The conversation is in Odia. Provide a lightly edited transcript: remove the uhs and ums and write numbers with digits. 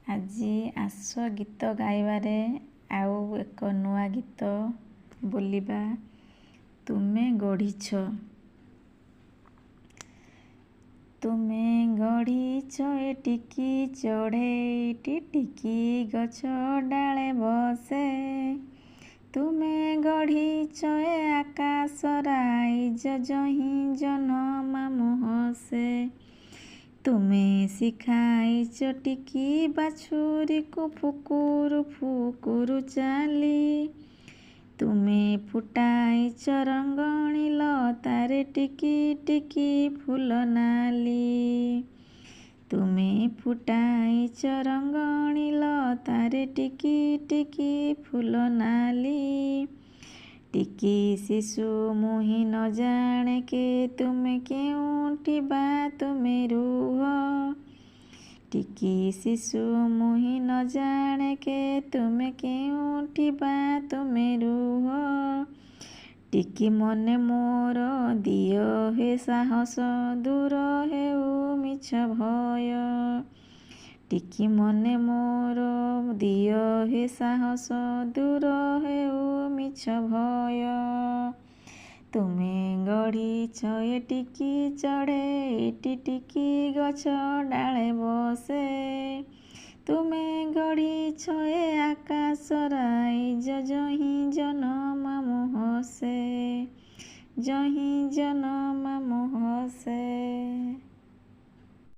ଆଜି ଆସ ଗୀତ ଗାଇବାରେ ଆଉ ଏକ ନୂଆ ଗୀତ ବୋଲିବା। ତୁମେ ଗଢ଼ିଛ ଏଟିକି ଚଢ଼େଇ ଟିଟିକି ଗଛ ଡାଳେ ବସେ। ତୁମେ ଗଢ଼ିଛ ଏ ଆକାଶ ରାଇଜ ଯହିଁ ଜହ୍ନମାମୁଁ ହସେ। ତୁମେ ଶିଖାଇଛ ଟିକି ବାଛୁରୀକୁ ଫୁକୁରୁ ଫୁକୁରୁ ଚାଲି। ତୁମେ ଫୁଟାଇଛ ରଙ୍ଗଣୀ ଲତାରେ ଟିକି ଟିକି ଫୁଲ ନାଲି। ତୁମେ ଫୁଟାଇଛ ରଙ୍ଗଣୀ ଲତାରେ ଟିକି ଟିକି ଫୁଲ ନାଲି। ଟିକି ଶିଶୁ ମୁହିଁ ନ ଜାଣେ କେ ତୁମେ କେଉଁଠି ବା ତୁମେ ରୁହ। ଟିକି ଶିଶୁ ମୁହିଁ ନ ଜାଣେ କେ ତୁମେ କେଉଁଠି ବା ତୁମେ ରୁହ। ଟିକି ମନେ ମୋର ଦିଅ ହେ ସାହସ ଦୂର ହେଉ ମିଛ ଭୟ। ଟିକି ମନେ ମୋର ଦିଅ ହେ ସାହସ ଦୂର ହେଉ ମିଛ ଭୟ। ତୁମେ ଗଢ଼ିଛ ଏଟିକି ଚଢ଼େଇ ଟିଟିକି ଗଛ ଡାଳେ ବସେ। ତୁମେ ଗଢ଼ିଛ ଏ ଆକାଶ ରାଇଜ ଯହିଁ ଜହ୍ନମାମୁଁ ହସେ। ଯହିଁ ଜହ୍ନମାମୁଁ ହସେ।